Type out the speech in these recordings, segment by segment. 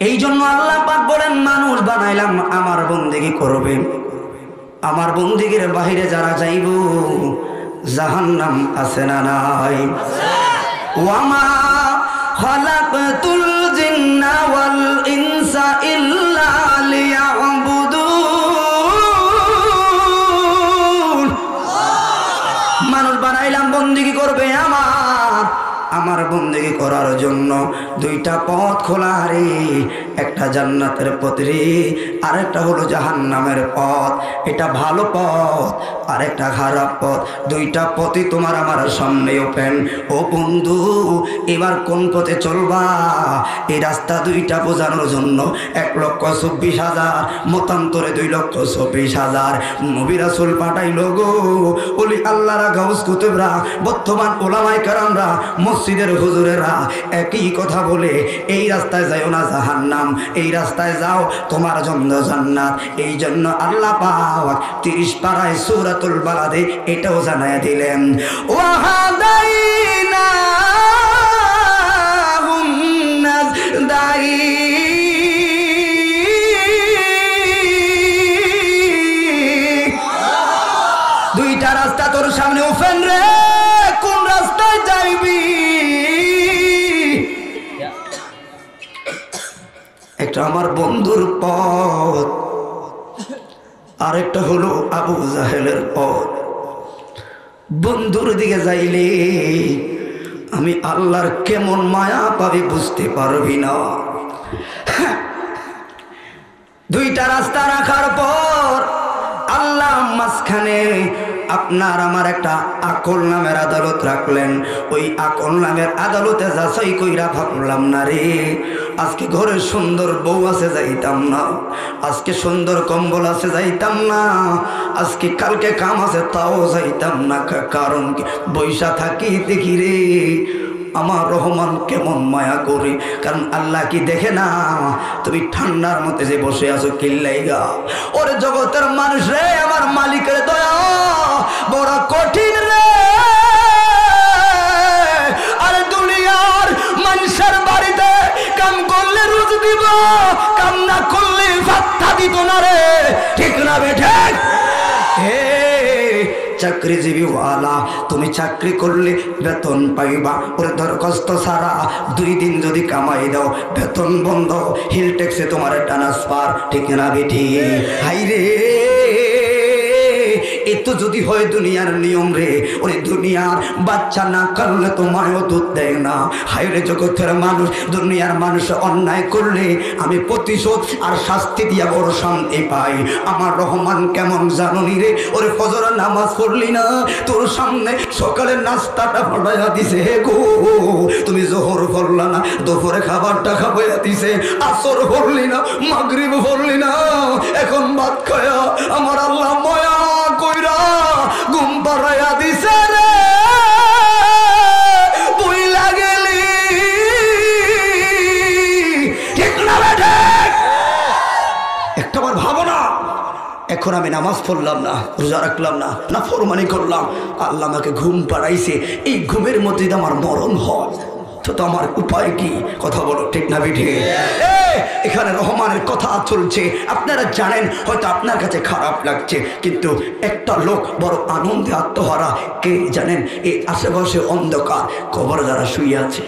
এই জন্য আল্লাহ পাক বলেন মানুষ বানাইলাম আমার বন্দেগী করবে, আমার বন্দেগীর বাহিরে যারা যাইব জাহান্নাম আছে না নাই? ওয়ামা খালাকতুল জিন্না ওয়াল ইনসা ইল্লা লিয়াবুদুন। মানুষ বানাইলাম বন্দেগী করবে আমার বন্দেগী করার জন্য। দুইটা পথ খোলা রে, একটা জান্নাতের পথ রে, আরেকটা হলো জাহান্নামের পথ। এটা ভালো পথ আর একটা খারাপ পথ, দুইটা পথই তোমার আমার সামনে ওপেন। ও বন্ধু, এবার কোন পথে চলবা? এই রাস্তা দুইটা বোঝানোর জন্য 1,24,000 মতান্তরে 2,24,000 নবী রাসূল পাঠাইল গো। ওলি আল্লাহরা, গাউস কুতুবরা, বর্তমান ওলামায়ে কেরামরা, মসজিদের হুজুরেরা একই কথা বলে, এই রাস্তায় যাও না জাহান্নাম, এই রাস্তায় যাও তোমার জন্য জান্নাত। এই জন্য আল্লাহ পাক 30 পারায় সূরাতুল বালাদে এটাও জানায় দিলেন, ওয়াহাদাইনাহুম নাজদাইন। দুইটা রাস্তা তোর সামনে ওপেন রে, কোন রাস্তায় যাইবি? একটা আমার বন্ধুর পথ, আরেকটা হলো আবু জাহেলের পথ। বন্ধুর দিকে যাইলে আমি আল্লাহর কেমন মায়া পাবি বুঝতে পারবি না। দুইটা রাস্তা রাখার পর আল্লাহ মাঝখানে আপনার আমার একটা আকল নামের আদালত রাখলেন। ওই আকল নামের আদালতে যাচাই কইরা ভাবলাম না রে, আজকে ঘরে সুন্দর বউ আছে যাইতাম না, আজকে সুন্দর কম্বল আছে যাইতাম না, আজকে কালকে কাম আছে তাও যাইতাম না। কারণ কি? বৈশা থাকি দেখি রে আমার রহমান কেমন মায়া করে। কারণ আল্লাহ কি দেখে না তুমি ঠান্ডার মধ্যে যে বসে আছো কিল্লাইগা? ওরে জগতের মানুষ রে, আমার মালিকের দয়া বড় কঠিন রে। আরে দুনিয়ার মানুষের বাড়িতে কাম করলে রোজ দিব, কাম না করলে ভাত্তা দিত না রে, ঠিক না বেঠে? চাকরিজীবী ওয়ালা, তুমি চাকরি করলে বেতন পাইবা, ওরে দরখাস্ত ছাড়া 2 দিন যদি কামাই দাও বেতন বন্ধ, হিল ট্যাক্সে তোমার ট্রান্সফার, ঠিক না বেঠি? হাই রে, এতো যদি হয় দুনিয়ার নিয়ম রে, ওরে দুনিয়ার বাচ্চা না করলে তো মায়ও দুধ দেয় না। হাইরে জগতের মানুষ, দুনিয়ার মানুষ অন্যায় করলে আমি প্রতিশোধ আর শাস্তি দিয়া বড় শান্তি পাই। আমার রহমান কেমন জানুনি রে? ওরে ফজরের নামাজ পড়লি না, তোর সামনে সকালের নাস্তাটা ফটাইয়া দিছে গো। তুমি জোহর পড়লা না, দুপুরে খাবারটা খাবাইয়া দিছে। আসর পড়লি না, মাগরিব পড়লি না, এখন ভাত খায়া আমার আল্লাহ ময়া কইরা ঘুম পাড়াইয়া দিছে রে। বুইলা গেলি, ঠিক না বেঠে? একটাবার ভাবো না, এখন আমি নামাজ পড়লাম না, রোজা রাখলাম না, না ফরমানি করলাম, আল্লাহ আমাকে ঘুম পাড়াইছে। এই ঘুমের মধ্যে আমার মরণ হয় তো আমার উপায় কি? কথা বলো, ঠিক না বেঠে? এখানে রহমানের কথা চলছে, আপনারা জানেন, হয়তো আপনার কাছে খারাপ লাগছে, কিন্তু একটা লোক বড় আনন্দে আত্মহারা। কে জানেন? এই আশেপাশে অন্ধকার কবর যারা শুয়ে আছে।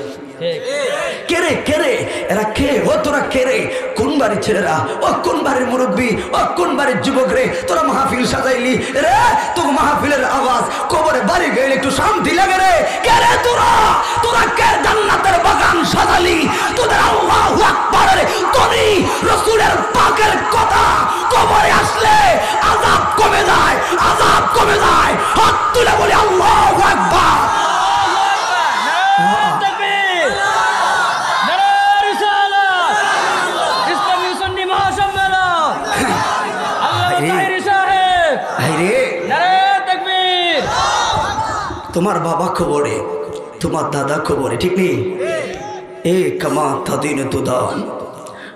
কেরে কেরে এরা কে? ও তোরা কেরে? কোন বাড়ির ছেলেরা? ও কোন বাড়ির মুরব্বী? ও কোন বাড়ির যুবক রে? তোরা মাহফিল সাজাইলি রে, তোর মাহফিলের আওয়াজ কবরে বাড়ি গেলে একটু শান্তি লাগে রে। কেরে তোরা? তোরা কে জান্নাতের বাগান সাজালি? তোদের আল্লাহু আকবারের ধ্বনি, রাসূলের পাকের কথা কবরে আসলে আযাব কমে যায়, আযাব কমে যায়। হাত তুলে বলি আল্লাহু আকবার। তোমার বাবা খবরে, তোমার দাদা খবরে, ঠিক নেই? এ কামা তাদিন তুদান।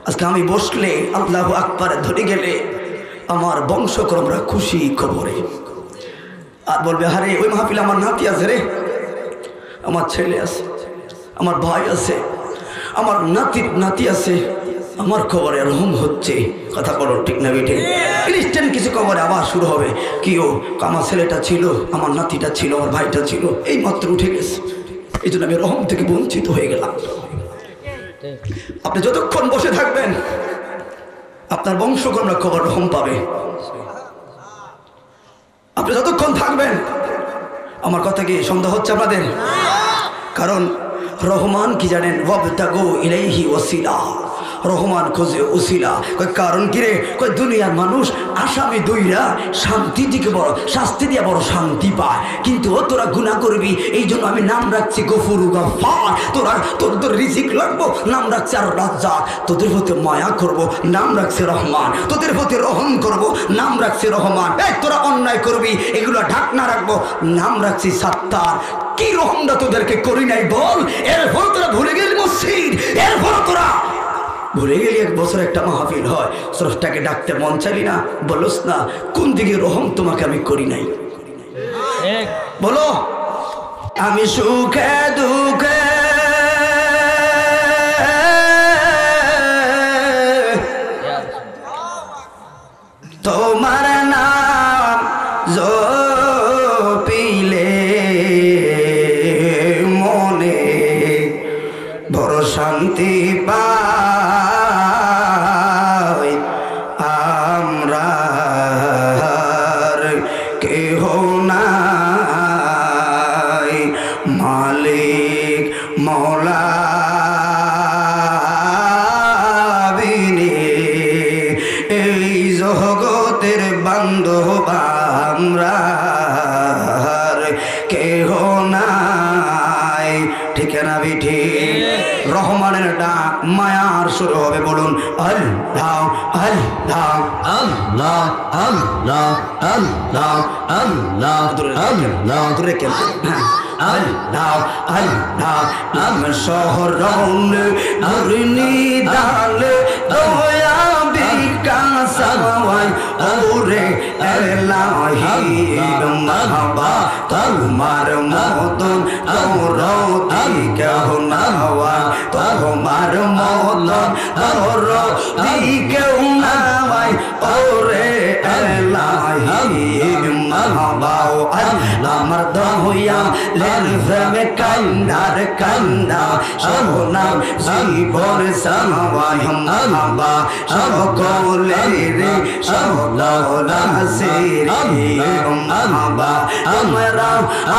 আজকে আমি বসলে আল্লাহু আকবার ধরে গেলে আমার বংশক্রমরা খুশি খবরে। আর বলবে, আরে ওই মাহফিলে আমার নাতি আছে রে, আমার ছেলে আছে, আমার ভাই আছে, আমার নাতি আছে, আমার কবরে রহম হচ্ছে, কথা বলো ঠিক না বেঠে? খ্রিস্টান কিছু কবরে আবার শুরু হবে, কি ও আমার ছেলেটা ছিল, আমার নাতিটা ছিল, আমার ভাইটা ছিল, এই মাত্র উঠে গেছে, এই জন্য আমি রহম থেকে বঞ্চিত হয়ে গেলাম। আপনি যতক্ষণ বসে থাকবেন আপনার বংশকর্মরা কবর রহম পাবে। আপনি যতক্ষণ থাকবেন, আমার কথা কি সন্দেহ হচ্ছে আপনাদের? কারণ রহমান কি জানেন, ওয়াবতাগু ইলাইহি ওয়াসিলা, রহমান খোঁজে উসিলা। কারণ কিরে, দুনিয়ার মানুষ আসামি দইরা শান্তি দিকে বড় শাস্তি দিয়ে বড় শান্তি পায়, কিন্তু ও তোরা গুনাহ করবি, এই জন্য আমি নাম রাখছি গফুর গাফফার। তোর রিজিক লাগবো, নাম রাখছি আর রাজ্জাক। তোদের প্রতি মায়া করব, নাম রাখছি রহমান। তোদের প্রতি রহম করব, নাম রাখছি রহমান। এই তোরা অন্যায় করবি, এগুলো ঢাকনা রাখবো, নাম রাখছি সাত্তার। কি রহমটা তোদেরকে করি নাই বল? এরপর তোরা ভুলে গেলি মসজিদ, এরপর তোরা ভুলে গেলি এক বছর একটা মাহফিল হয়, স্রষ্টাকে ডাকতে মন চাইলি না, বলোস না কোন দিকে রহম তোমাকে আমি করি নাই? বলো, আমি সুখে দুঃখে তোমার নাম জপিলে মনে বড় শান্তি পাই। আমরা কেহ নাই, মালিক মৌলা এই জগতের বান্ধব আমরা কেহ নাই। ঠিক না বিঠি? রহমানের ডাক মায়ার শুরু হবে, বলুন আল্লাহ আল্লাহ আল্লাহ আল্লাহ আল্লাহ আল্লাহ আল্লাহ। দূরে কেন? আল্লাহ আল্লাহ নাম শহরন মুরনি দাল দয়া বিকাশাওয়াই ওরে এলাহি মাহবা তোমার মতন দৌরতি কেউ নাওয়া, তোমার মতন দৌরতি কেউ নাওয়াই ওরে এলাহি মাহবা। আল্লাহ আমার দয়া লেরফে কান্দার কান্দা সোনাম জীবন সামাওয়াই মাহবা সকলে রে সকলা সেরি মাহবা। আমরা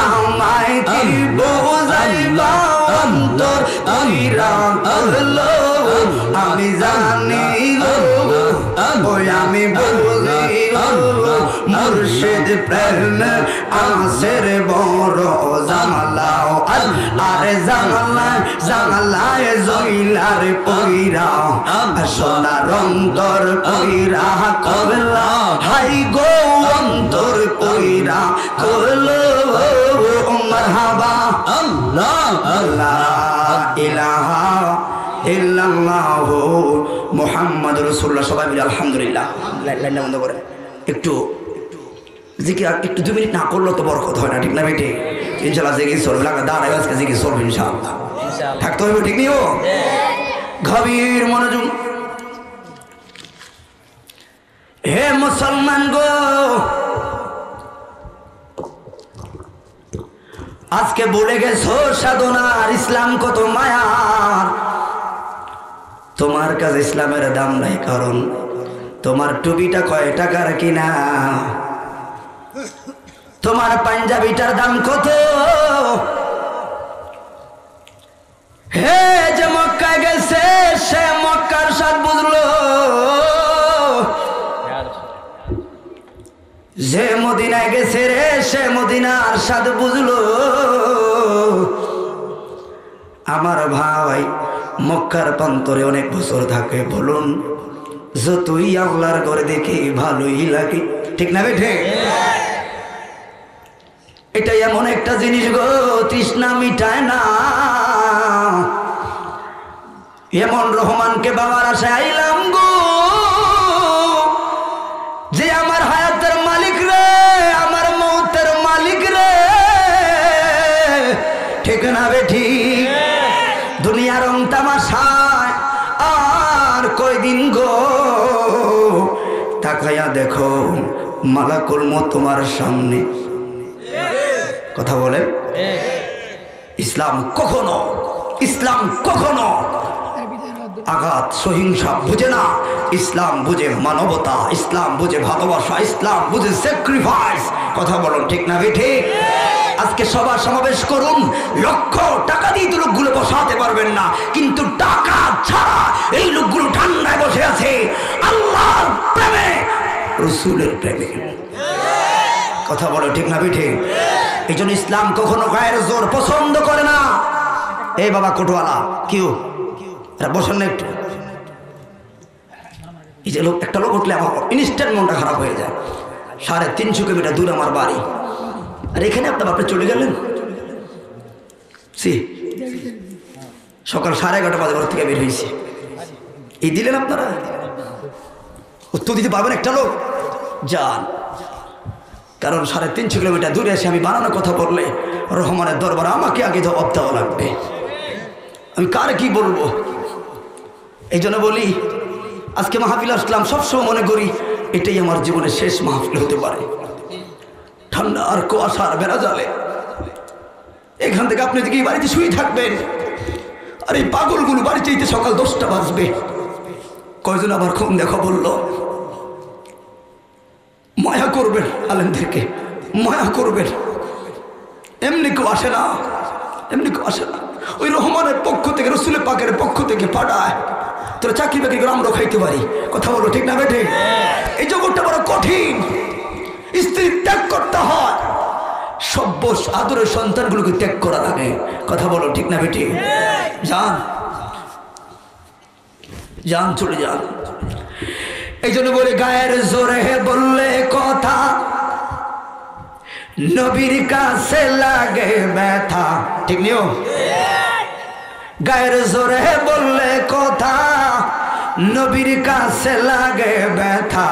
আমায় কি বোঝাইবা অন্তর তৈরা করলো, আমি জানি ওই আমি বুঝি মুর্শিদ প্রেম আসের বড় জামালাও। আরে জামালা জামালায় জইলার পইরা সোনার অন্তর পইরা করলা, হাই গো অন্তর পইরা করলো মারহাবা। আল্লাহ আল্লাহ ইলাহা ইল্লাল্লাহু মুহাম্মাদুর রাসূলুল্লাহ। সবাই মিলে আলহামদুলিল্লাহ। লাইনটা বন্ধ করে একটু জিকির, একটু 2 মিনিট না করলে তো বরকত হয় না, ঠিক না বেটে? ইনশাআল্লাহ জিকির চলবে, লাগা দাঁড়ায় আজকে জিকির চলবে ইনশাআল্লাহ, থাকতে হবে, ঠিক নিও? গভীর মনোযোগ। হে মুসলমান গো, আজকে বলে গেছো সাধনার ইসলাম কত মায়ার। তোমার কাছে ইসলামের দাম নাই, কারণ তোমার টুপিটা কয় টাকার কিনা, তোমার পাঞ্জাবিটার দাম কত। হে যে মক্কা গেছে সে মক্কার স্বাদ বুঝলো, যে মদিনায় গেছে রে সে মদিনার স্বাদ বুঝলো। আমার ভাই মক্কার প্রান্তরে অনেক বছর থাকে, বলুন যতই আল্লাহর ঘরে দেখি ভালোই লাগে, ঠিক না বেঠে? এটা এমন একটা জিনিস গো, তৃষ্ণা মিটায় না। এমন রহমানকে বাবার আশায় আইলাম গো, যে আমার হায়াতের মালিক রে, আমার মৌতের মালিক রে, ঠিক না বেঠি? দুনিয়ার রং তামাশায় আর কয়দিন গো তাকায়া দেখো মালাকুল মউত তোমার সামনে। কথা বলেন। ইসলাম কখনো আঘাত সহিংসা বুঝে না। ইসলাম বুঝে মানবতা, ইসলাম বুঝে ভালোবাসা, ইসলাম বুঝে স্যাক্রিফাইস। কথা বলুন ঠিক না ঠিক? আজকে সভা সমাবেশ করুন, লক্ষ টাকা দিয়ে তো লোকগুলো বসাতে পারবেন না, কিন্তু টাকা ছাড়া এই লোকগুলো ঠান্ডায় বসে আছে আল্লাহর প্রেমে, রাসূলের প্রেমে। কথা বলো ঠিক না ঠিক? এই জন্য ইসলাম কখনো গায়ের জোর পছন্দ করে না। এই বাবা কোটওয়ালা কেউ বসেন না একটু। এই যে একটা লোক উঠলে আমার ইনস্ট্যান্ট মনটা খারাপ হয়ে যায়। 350 কিলোমিটার দূর আমার বাড়ি, আর এখানে আপনার বাপরে চলে গেলেন। সকাল 11:30 বাজে ঘর থেকে বের হয়েছে, এই দিলেন আপনারা উত্তর দিতে পারবেন একটা লোক? যান। কারণ 350 কিলোমিটার দূরে এসে আমি বানানোর কথা বললে রহমানের দরবারে আমাকে আগে জবাব দেওয়া লাগবে। আমি কার কি বলবো? এই জন্য বলি আজকে মাহফিল আসলাম, সবসময় মনে করি এটাই আমার জীবনের শেষ মাহফিল হতে পারে। ঠান্ডা আর কুয়াশার বেড়া জালে এখান থেকে আপনি কি বাড়িতে শুয়ে থাকবেন, আর এই পাগলগুলো বাড়ি চাইতে সকাল 10টা বাজবে। কয়জন আবার খুন দেখা বললো। মায়া করবেন আলেমদেরকে, মায়া করবেন। এমনি কেউ আসে না, এমনি কেউ আসে না। ওই রহমানের পক্ষ থেকে, রাসূলের পাকের পক্ষ থেকে পাঠায় তোরা চাকরি বাকরি করে আমরাও খাইতে পারি। কথা বলো ঠিক না বেঠে? এই জগৎটা বড় কঠিন, স্ত্রী ত্যাগ করতে হয়, সভ্য আদরের সন্তানগুলোকে ত্যাগ করা লাগে। কথা বলো ঠিক না বেঠে? যান যান, চলে যান। এই জন্য বলে গায়ের জোরে বললে কথা নবীর কাছে লাগে ব্যথা। ঠিক নিও? গায়ের জোরে বললে কথা নবীর কাছে লাগে ব্যথা।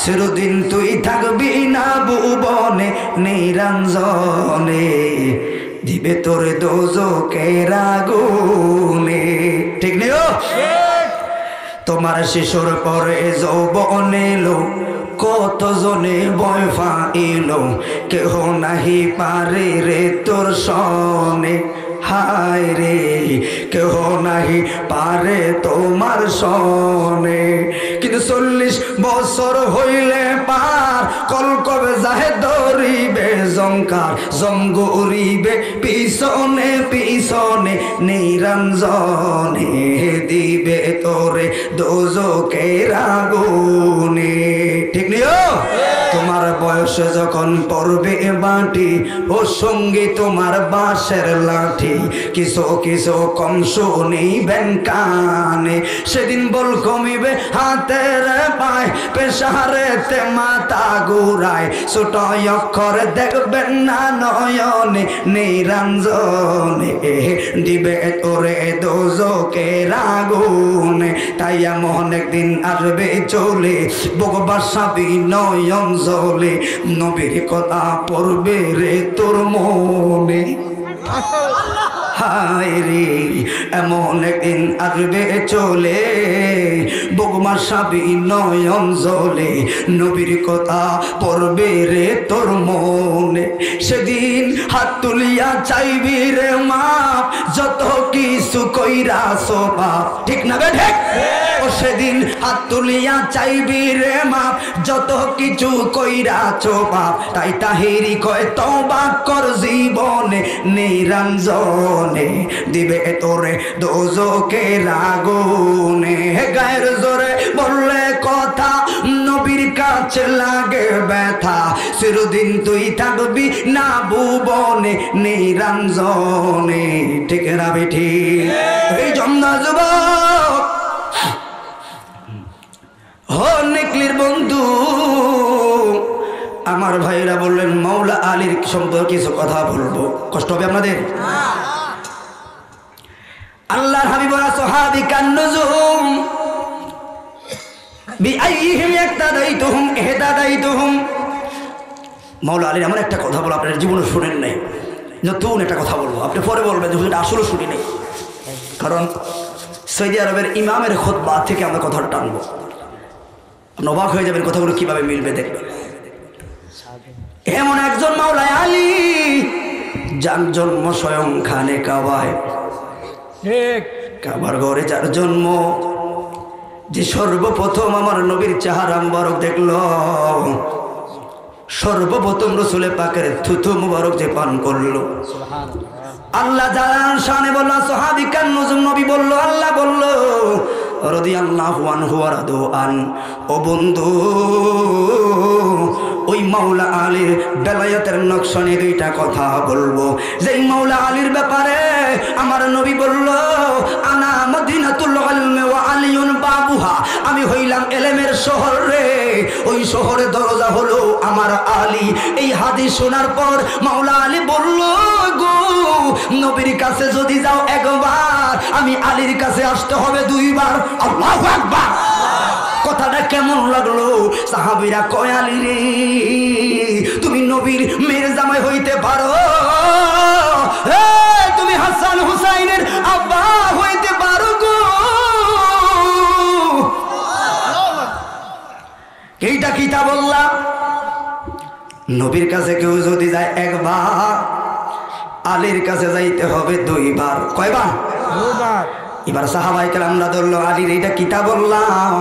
চিরদিন তুই থাকবি না ভুবনে নিরঞ্জনে, দিবে তোর দোজখের আগুনে। ঠিক নিও? তোমার শিশুর পরে যৌবন এলো, কত জনে ভয় পাইলো, কেহ নাহি পারে রে তোর সনে। হায় রে কেহ নাহি পারে তোমার সনে। কিন্তু 40 বছর হইলে পার, কলকবে যাহে ধরিবে জংকার, জঙ্গরিবে পিছনে পিছনে নিরঞ্জনে, দিবে তোরে দোজখের আগুনে। ঠিক নিও? তোমার বয়স যখন পড়বে বাটি, ও সঙ্গে তোমার বাঁশের লাঠি, কিছু কিছু কম শুনিবেন কানে, সেদিন বল কমিবে হাতের পায়, পেশারেতে মাথা ঘুরায়, ছোট অক্ষর দেখবেন না নয়নে নিরঞ্জনে, দিবে তোরে দোজখের আগুনে। তাই এমন একদিন আসবে চলে, বকবাসাবি নয়ন জলে, নবীর কথা পড়বে রে তোর মনে। হায় রে এমন একদিন আসবে চলে, বগমা সাবি নয়ন জলে, নবীর কথা পড়বে রে তোর মনে। সেদিন হাত তুলিয়া চাইবি রে মাপ, যত কিছু কইরাছো বাপ। ঠিক না বে ঠিক? ও সেদিন হাত তুলিয়া চাইবি রে মাপ, যত কিছু কইরাছো বাপ। তাই তাহেরি কয় তওবা কর জীবনে নিরঞ্জনে, দিবে তোরে দোজখের আগুনে। গায়ের জোরে বললে কথা নবীর কাছে লাগে ব্যথা, চিরদিন তুই থাকবি না ভুবনে নিরঞ্জনে। ঠিক না বেঠি? এই জন্না যুবক হো নিকলির বন্ধু, আমার ভাইরা বললেন মাওলা আলীর সম্পর্কে কিছু কথা বলবো, কষ্ট হবে আপনাদের? আল্লাহর হাবিব ওয়া সাহাবী কান্নুজুম বিআইহিম ইক্তাদাইতুহুম ইহতাদাইতুহুম। মাওলা আলীর এমন একটা কথা বলো আপনার জীবনে শুনেন নাই, নতুন একটা কথা বলবো, আপনি পরে বলবেন যে আসলে শুনি নাই। কারণ সৌদি আরবের ইমামের খুতবা থেকে আমরা কথা টানবো, অবাক হয়ে যাবেন কথাগুলো কিভাবে মিলবে দেখবেন। এমন একজন মাওলানা আলী, যার জন্ম স্বয়ং খানে কাবায়, কাবার ঘরে যার জন্ম, যে সর্বপ্রথম আমার নবীর চেহারা মুবারক দেখল, সর্বপ্রথম রসুলে পাকের থুথু মুবারক যে পান করলো, আল্লাহ জালাল শানে বলল, সাহাবী কান নজম নবী বলল, আল্লাহ বলল রাদিয়াল্লাহু আনহু ওয়া রাদু আন। ও বন্ধু, ওই মাওলা আলীর বেলায়েতের নকশা নিয়ে দুইটা কথা বলবো। যেই মাওলা আলীর ব্যাপারে আমার নবী বলল, আনা মদিনাতুল ইলমি ওয়া আলিয়ুন বাবুহা, আমি হইলাম এলেমের শহর রে, ওই শহরের দরজা হলো আমার আলী। এই হাদিস শোনার পর মাওলা আলী বলল, গো নবীর কাছে যদি যাও একবার, আমি আলীর কাছে আসতে হবে দুইবার। আল্লাহু আকবার। কথাটা কেমন লাগলো? সাহাবীরা কয়, আলী রে, তুমি নবীর মেয়ের জামাই হইতে পারো, তুমি হাসান হুসাইনের আব্বা হইতে পারো গো। এইটা কিতা বললা? নবীর কাছে কেউ যদি যায় একবার, আলীর কাছে যাইতে হবে দুইবার। কয়বার? দুইবার। এবার সাহাবায়ে কেরামরা ধরলো, আলীর এইটা কিতা বললাম,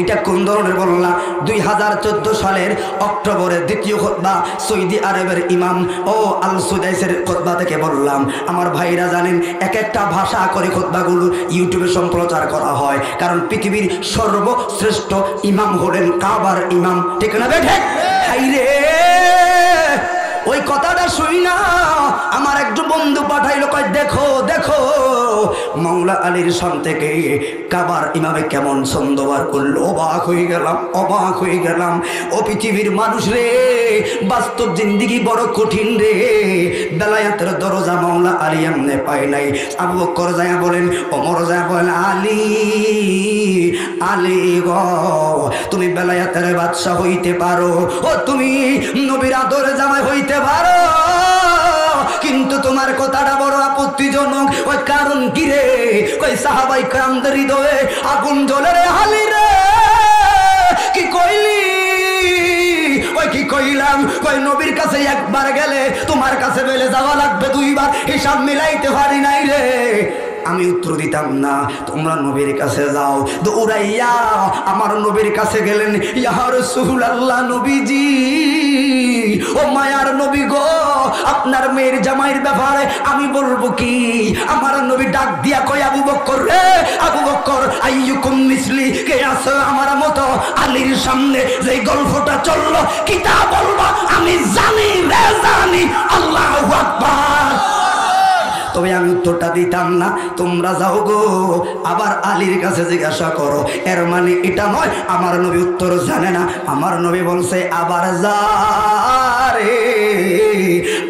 এটা কোন ধরনের বললা? 2014 সালের অক্টোবরের দ্বিতীয় খুতবা সৌদি আরবের ইমাম ও আল সুদাইসের খুতবা থেকে বললাম। আমার ভাইরা জানেন, এক একটা ভাষা করে খুতবাগুলো ইউটিউবে সম্প্রচার করা হয়, কারণ পৃথিবীর সর্বশ্রেষ্ঠ ইমাম হলেন কাবার ইমাম। ঠিক না বেঠে? হাইরে, ওই কথাটা শুই না আমার একজন বন্ধু পাঠাইলো, কয় দেখো দেখো মাওলা আলীর সামনে থেকে কাবার ইমামে কেমন ছন্দবার করলো। অবাক হয়ে গেলাম, অবাক হয়ে গেলাম। ও পৃথিবীর মানুষ রে, বাস্তব জিন্দিগি বড় কঠিন রে। বেলায়েতের দরজা মাওলা আলী এমনে পায় নাই। আবু বকর যায় বলেন, ওমর যায় বলেন, আলী আলী গো, তুমি বেলায়েতের বাদশা হইতে পারো, ও তুমি নবীর আদরে জামাই হইতে পারো, কিন্তু তোমার কথাটা বড় আপত্তিজনক। ওই কারণ কি রে? কই সাহাবায়ে কেরামদের হৃদয়ে আগুন জ্বলে রে। আলী রে, কি কইলি? ওই কি কইলাম? কই নবীর কাছে একবার গেলে তোমার কাছে বেলে যাওয়া লাগবে দুইবার, হিসাব মিলাইতে পারি নাই রে। আমি উত্তর দিতাম না, তোমরা নবীর কাছে যাও। দৌড়াইয়া আমার নবীর কাছে গেলেন, ইয়া রাসূলুল্লাহ, নবীজি, ও মায়ার নবী গো, আপনার মেয়ের জামাইয়ের ব্যাপারে আমি বলবো কি? আমার নবী ডাক দিয়া কই, আবু বকর রে, আবু বকর, আইয়ুকুম মিসলি, কে আছে আমার মতো আলীর সামনে যে গল্পটা চললো, কিতা বলবো? আমি জানি রে, জানি। আল্লাহু আকবার। তবে আমি উত্তরটা দিতাম না, তোমরা যাও গো, আবার আলীর কাছে জিজ্ঞাসা করো। এর মানে এটা নয় আমার নবী উত্তর জানে না। আমার নবী বলছে, আবার যা রে,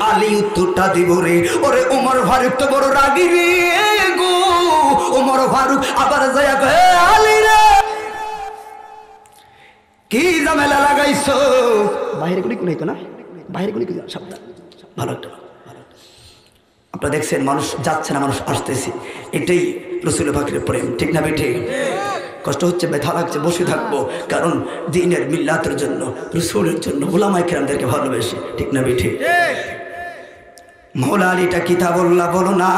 আলী উত্তরটা দিব রে। ওরে ওমর ফারুক তো বড় রাগী রে গো। ওমর ফারুক আবার যায়া কয়, আলী রে, কি ঝামেলা লাগাইছো? বাইরে গুলি কুনাইতো না, বাইরে গুলি সাবধান। ভালো একটা, আপনারা দেখছেন মানুষ যাচ্ছে না, মানুষ আসতেছে, এটাই রাসূল পাকের প্রেম। ঠিক না বেঠে? কষ্ট হচ্ছে, ব্যথা লাগছে, বসে থাকবো, কারণ দ্বীনের মিল্লাতের জন্য, রাসূলের জন্য, উলামায়ে কেরামদেরকে ভালোবেসে। ঠিক না বেঠে? মাওলা আলীটা কিতা বললা বলো না?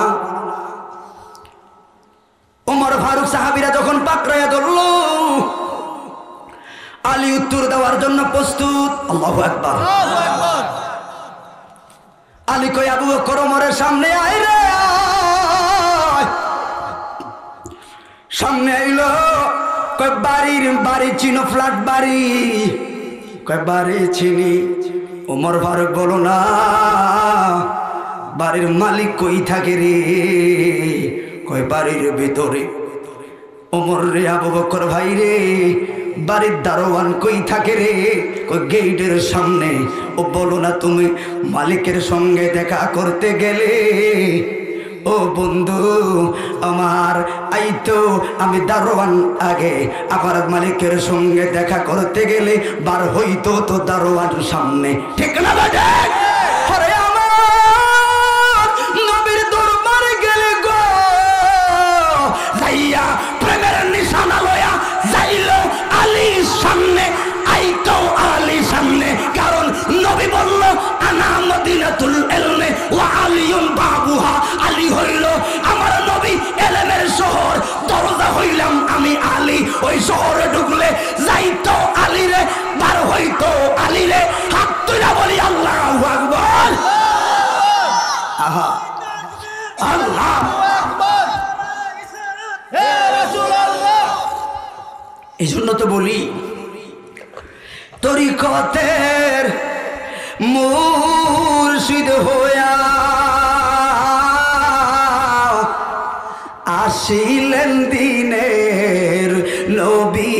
ওমর ফারুক সাহাবীরা যখন পাকড়ায়া ধরলো, আলী উত্তর দেওয়ার জন্য প্রস্তুত। আল্লাহু আকবার। আলী কই, আবু বকর ওমরের সামনে আয় রে, সামনে আইলো। কয় বাড়ি চিনো? ফ্ল্যাট বাড়ি। কয় বাড়ি চিনি। ওমর ফারুক বলো না, বাড়ির মালিক কই থাকে রে? কয় বাড়ির ভিতরে। ওমর রে, আবু বকর ভাই রে, বাড়ির দারোয়ান কই থাকে রে? কই গেটের সামনে। ও বলো না, তুমি মালিকের সঙ্গে দেখা করতে গেলে, ও বন্ধু আমার, আইতো আমি দারোয়ান আগে, আবার মালিকের সঙ্গে দেখা করতে গেলে বার হইতো তো দারোয়ান সামনে। ঠিক না বাজে? আরে আমার নবীর দরবারে গেলে গো, যাইয়া এই জন্য তো বলি তরিকতের মুর্শিদ হইয়া আসিলেন দিনের নবী,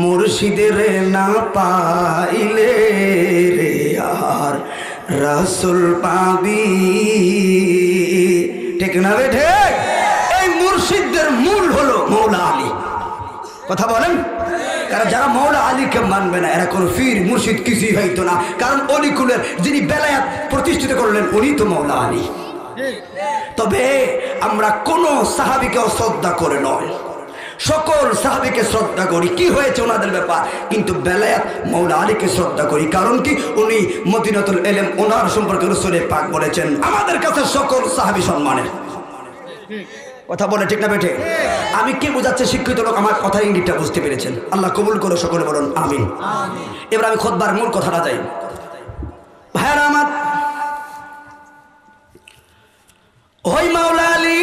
মুর্শিদের না পাইলে রে আর রাসূল পাবি। ঠিক না বেঠে? এই মুর্শিদদের মূল হলো মৌলা আলী। কথা বলেন? কারণ যারা মৌলা আলীকে মানবে না এরা কোনো পীর মুর্শিদ কিছুই হইতো না। কারণ অলিকুলের যিনি বেলায়াত প্রতিষ্ঠিত করলেন উনি তো মৌলা আলী। তবে আমরা কোন সাহাবীকে শ্রদ্ধা করে নয়, সকল সাহাবীকে শ্রদ্ধা করি। কি হয়েছে ওনাদের ব্যাপার, কিন্তু বেলায়াত মৌলা আলীকে শ্রদ্ধা করি। কারণ কি? উনি মদিনাতুল ইলম, ওনার সম্পর্কে রাসূল পাক বলেছেন আমাদের কাছে সকল সাহাবী সম্মানের। কথা বলে ঠিক না বেঠে? আমি কি বোঝাচ্ছে? শিক্ষিত লোক আমার কথার ইঙ্গিতটা বুঝতে পেরেছেন। আল্লাহ কবুল করে, সকলে বলুন আমিন। এবার আমি খুতবার মূল কথাটা যাই। ভাইয়ারা আমার, ওই মাওলা আলী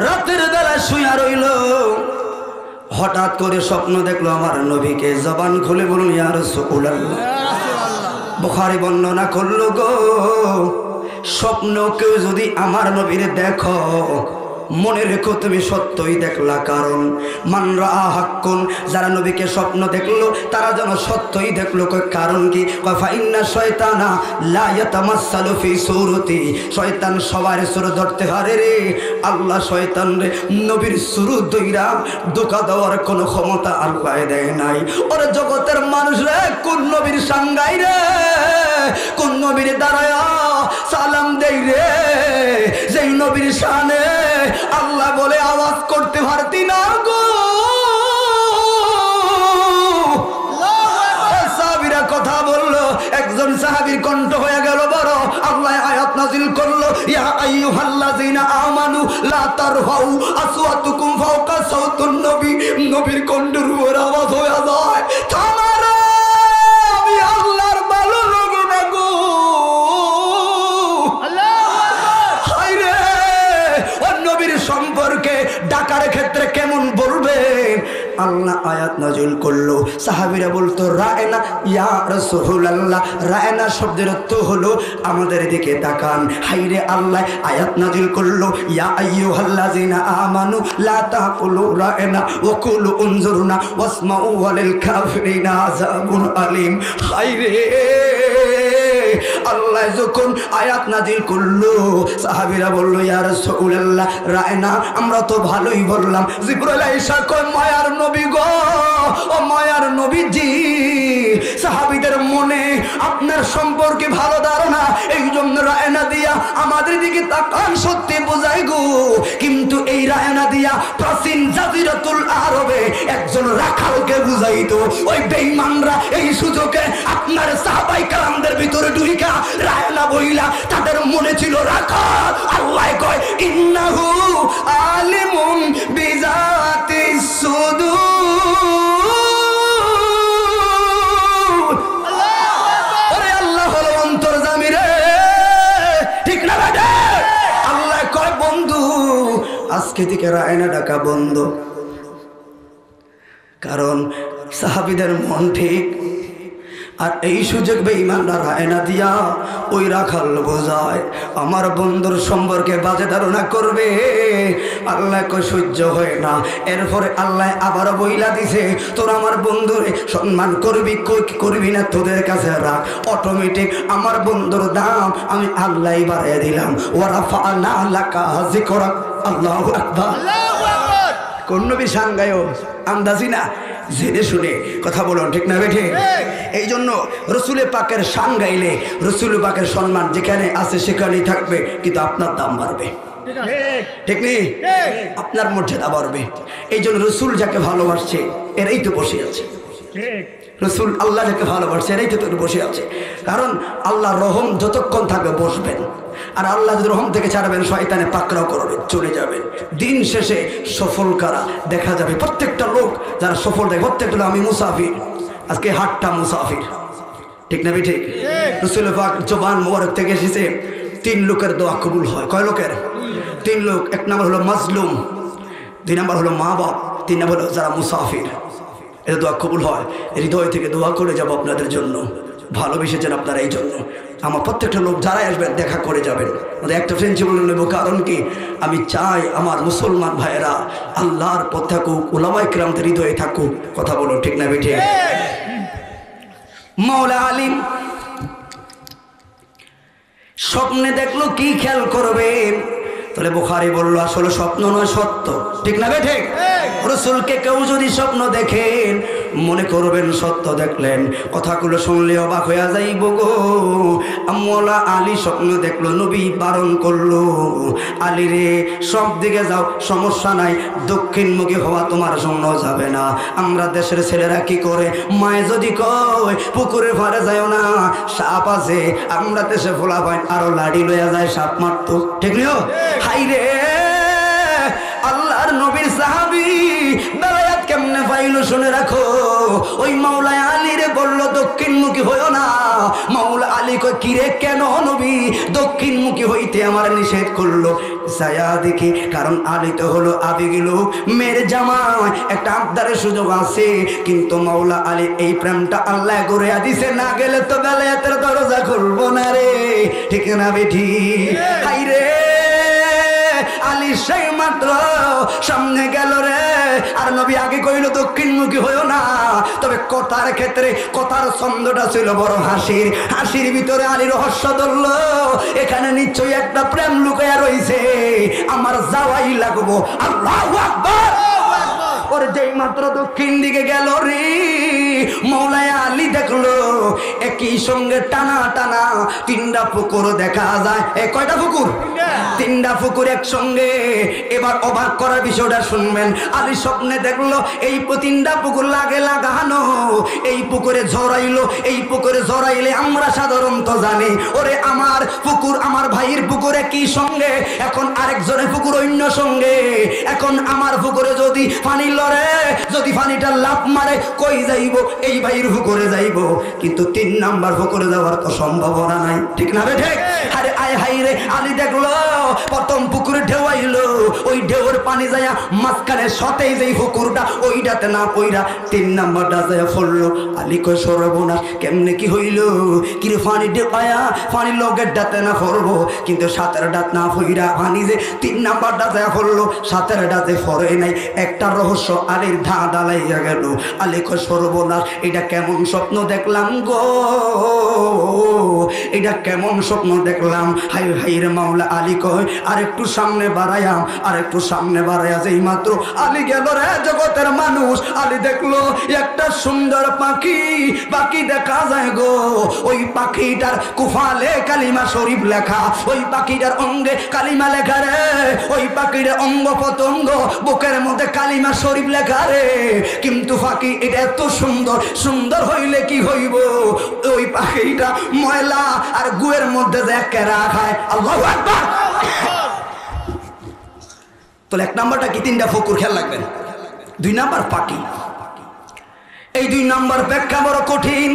রাতের বেলা শুয়া রইল, হঠাৎ করে স্বপ্ন দেখলো আমার নবীকে। জবান খুলে বলুন ইয়া রাসূলুল্লাহ। বুখারী বর্ণনা করলো গো, স্বপ্ন কেউ যদি আমার নবীরে দেখো মনে রেখো তুমি সত্যই দেখলা। কারণ মান রাআ হাক্কুন, যারা নবীকে স্বপ্ন দেখলো তারা যেন সত্যই দেখলো। কারণ কি? ফা ইন্না শয়তানা লা ইয়াতামাসসালু ফি সূরতি, শয়তান সবার সুর ধরতে পারে রে। আল্লাহ শয়তান রে নবীর সুর দইরা ধোঁকা দেওয়ার কোনো ক্ষমতা আল্লাহ দেয় নাই। ওরে জগতের মানুষ রে, কোন নবীর সাঙ্গাই রে, কোন নবীর দাঁড়ায়া সালাম দেই রে, যেই নবীর শানে আল্লাহ বলে আওয়াজ করতে পারতি না গো। সাহাবীরা কথা বললো, একজন সাহাবীর কণ্ঠ হয়ে গেল বড়। আল্লাহ আয়াত নাযিল করলো, ইয়া আইয়ুহাল্লাযিনা আমানু লা তারফাউ আসওয়াতুকুম ফাওকা সাওতুন নবী। নবীর কণ্ঠের উপর আওয়াজ হয়ে যায়, থামারে আমি আল্লাহর ভালো লাগো না গো। নবীর সম্পর্কে ডাকার ক্ষেত্রে কেমন বলবেন? আল্লাহ আয়াত নাযিল করলো। সাহাবীরা বলতো রায়না ইয়া রাসূলুল্লাহ। রায়না শব্দের অর্থ হলো আমাদের দিকে তাকান। হাইরে আল্লাহ আয়াত নাযিল করলো, ইয়া আইয়ুহাল্লাযিনা আমানু লা তাকুলু রায়না ওয়া কুলু উনজুরনা ওয়াসমাউ ওয়ালিল কাফিরিনা আযাবুন আলীম। হাইরে আল্লাহ যখন আয়াত নাযিল করলো সাহাবীরা বলল ইয়া রাসূলুল্লাহ রায়না, আমরা তো ভালোই বললাম। জিবরাইল আয়েশা কয় মায়ার নবী গো, ও মায়ার নবীজি, সাহাবীদের মনে আপনার সম্পর্কে ভালো ধারণা, এই জন্য রায়না দিয়া আমাদের দিকে তাকান। সত্যি বোঝাই গো, কিন্তু এই রায়না দিয়া প্রাচীন জাজিরাতুল আরবে একজন রাখালকে বুঝাইতো। ওই বেঈমানরা এই সুযোগে আপনার সাহাবাই কারামদের ভিতরে ঢুইকা রায়না বইলা তাদের মনে ছিল রাখাল। আল্লাহ কয় ইন্নাহু আলিমুন বিজাতিস সুদূর। ওরে আল্লাহ হলো অন্তর্যামী রে, ঠিক না বেটা? আল্লাহ কয় বন্ধু আজকে থেকে রায়না ডাকা বন্ধ। কারণ সাহাবীদের মন ঠিক। আর এই সুযোগ বেঈমানরা রায়না দিয়া ওই রাখাল বোঝায় আমার বন্ধুর সম্পর্কে বাজে ধারণা করবে। আল্লাহ কয় সহ্য হয় না। এরপরে আল্লাহ আবারও বইলা দিছে, তোর আমার বন্ধুরে সম্মান করবি কই করবি না তোদের কাছে রাখ। অটোমেটিক আমার বন্ধুর দাম আমি আল্লাহই বাড়াইয়া দিলাম। ওয়ারাফা'না লাকা যিকরাক। আল্লাহু আকবার। কোন নবী সাঙ্গায়ও আন্দাজি না, জেনে শুনে কথা বলুন, ঠিক না বেঠে? এই জন্য রসুল পাকের শান গাইলে রসুল পাকের সম্মান যেখানে আছে সেখানেই থাকবে, কিন্তু আপনার দাম বাড়বে, ঠিক নেই? আপনার মর্যাদা বাড়বে। এই জন্য রসুল যাকে ভালোবাসছে এরাই তো বসে আছে। রসুল আল্লাহ যাকে ভালোবাসছে এরাই তো বসে আছে। কারণ আল্লাহ রহম যতক্ষণ থাকবে বসবেন, আর আল্লাহ যদি রহম থেকে ছাড়বেন শয়তানে পাকড়াও করবে, চলে যাবে। দিন শেষে সফল কারা দেখা যাবে। প্রত্যেকটা লোক যারা সফল দেখে প্রত্যেকটা আমি মুসাফির, আজকে হাটটা মুসাফির, ঠিক না? ঠিক। রসুল পাক জবান মোবারক থেকে এসেছে 3 লোকের দোয়া কবুল হয়। কয় লোকের? 3 লোক। এক নম্বর হলো মাজলুম, 2 নম্বর হলো মা বাপ, 3 নম্বর হলো যারা মুসাফির। এটা দোয়া কবুল হয়, হৃদয় থেকে দোয়া করে যাব আপনাদের জন্য, ভালোবেসেছেন আপনারা এই জন্য। আমার প্রত্যেকটা লোক যারাই আসবেন দেখা করে যাবেন। আমাদের একটা প্রিন্সিপাল নেব, কারণ কি আমি চাই আমার মুসলমান ভাইয়েরা আল্লাহর পথ থাকুক, উলামায়ে কিরামদের হৃদয়ে থাকুক। কথা বলুন ঠিক না বেঠিক? মাওলা আলী স্বপ্নে দেখলো কি খেয়াল করবেন? তাহলে বুখারী বলল আসলে স্বপ্ন নয় সত্য। ঠিক না বেঠিক? রাসূলকে কেউ যদি স্বপ্ন দেখেন মনে করবেন সত্য দেখলেন, কথাগুলো শুনলে অবাক হয়ে যাইব গো। মাওলা আলী স্বপ্ন দেখলো, নবী বারণ করলো, আলী রে সব দিকে যাও, সমস্যা নাই, দক্ষিণমুখী হওয়া তোমার জন্য যাবে না। আমরা দেশের ছেলেরা কি করে, মায়ে যদি কয় পুকুরের পাড়ে যাও না, সাপ আছে, আমরা দেশে ফোলা পাই আরো লাড়ি লইয়া যায় সাপ মারতো। ঠিক নিও? হাই রে আল্লাহর নবীর সাহাবী বেলায়াত কেমনে পাইল শুনে রাখো। ওই মাওলা আলী রে বলল দক্ষিণমুখী হইও না। মাওলা আলী কয় কিরে কেন নবী দক্ষিণমুখী হইতে আমার নিষেধ করলো? যায়া দেখি, কারণ আলী তো হলো আবেগী লোক, মেয়ের জামাই, একটা আবদারের সুযোগ আছে। কিন্তু মাওলা আলী এই প্রেমটা আল্লাহ করে দিছে, না গেলে তো বেলায়াতের দরজা খুলবো না রে। ঠিক না বেঠি? হাই রে আলী সেই মাত্র সামনে গেল রে, আর নবী আগে কইল দক্ষিণমুখী হইও না। তবে কথার ক্ষেত্রে কথার ছন্দটা ছিল বড় হাসির, হাসির ভিতরে আলী রহস্য ধরল, এখানে নিশ্চয়ই একটা প্রেম লুকায়া রইছে, আমার যাওয়াই লাগবো। আল্লাহু আকবার। ওর যেই মাত্র দক্ষিণ দিকে গেল রে, মাওলা আলী দেখলো একই সঙ্গে টানা টানা 3টা পুকুর দেখা যায়। কয়টা পুকুর? 3টা পুকুর একসঙ্গে। এবার অবাক করার বিষয়টা শুনবেন। আলী স্বপ্নে দেখলো এই 3টা পুকুর লাগে লাগানো, এই পুকুরে ঝরাইলো, এই পুকুরে ঝরাইলে আমরা সাধারণত জানি ওরে আমার পুকুর আমার ভাইয়ের পুকুরে কি সঙ্গে, এখন আরেকজনের পুকুর অন্য সঙ্গে। এখন আমার পুকুরে যদি পানি লড়ে, যদি পানিটা লাফ মারে, কই যাইব? এই ভাইয়ের পুকুরে যাইব। কিন্তু 3 নাম্বার পুকুরে যাওয়ার তো সম্ভাবনা নাই। ঠিক না বেঠে? আরে আয় হাই রে আলী দেখলো প্রথম পুকুরে ঢেউ আইলো, ওই ঢেউর পানি যায়া মাঝখানে সতেই যেই পুকুরটা ওইটাতে না পইরা 3 নাম্বারটা যায়া পড়লো। আলী কয় সর্বনাশ, কেমনে কি হইল? কিরে পানি ঢেউ আয়া পানি লগের ডাতে না পড়বো, কিন্তু 7 ডাত না পইরা পানি যে 3 নাম্বারটা যায়া পড়লো, 7 ডাতে পড়ে নাই। একটা রহস্য আলীর ধা ডালাইয়া গেল। আলী কয় সর্বনাশ, এটা কেমন স্বপ্ন দেখলাম গো, এটা কেমন স্বপ্ন দেখলাম। হাই হাই রে মাওলা আলী কয় আর একটু সামনে বাড়াইয়াম, আর একটু সামনে বাড়াইয়া যেই মাত্র আলী গেল রে জগতের মানুষ, আলী দেখলো একটা সুন্দর পাখি, পাখি দেখা যায় গো। ওই পাখিটার কুফালে কালিমা শরীফ লেখা, ওই পাখিটার অঙ্গে কালিমা লেখা রে, ওই পাখিটার অঙ্গ পতঙ্গ বুকের মধ্যে কালিমা শরীফ লেখা রে। কিন্তু পাখি এটা এত সুন্দর, সুন্দর হইলে কি হইব? ওই পাখিটা ময়লা আর গুয়ের মধ্যে যে কেরা খায়। আল্লাহু আকবার। তাহলে 1 নাম্বারটা কি? 3টা পুকুর খেয়াল রাখবেন। 2 নাম্বার পাখি। এই 2 নাম্বার ব্যাখ্যা বড় কঠিন।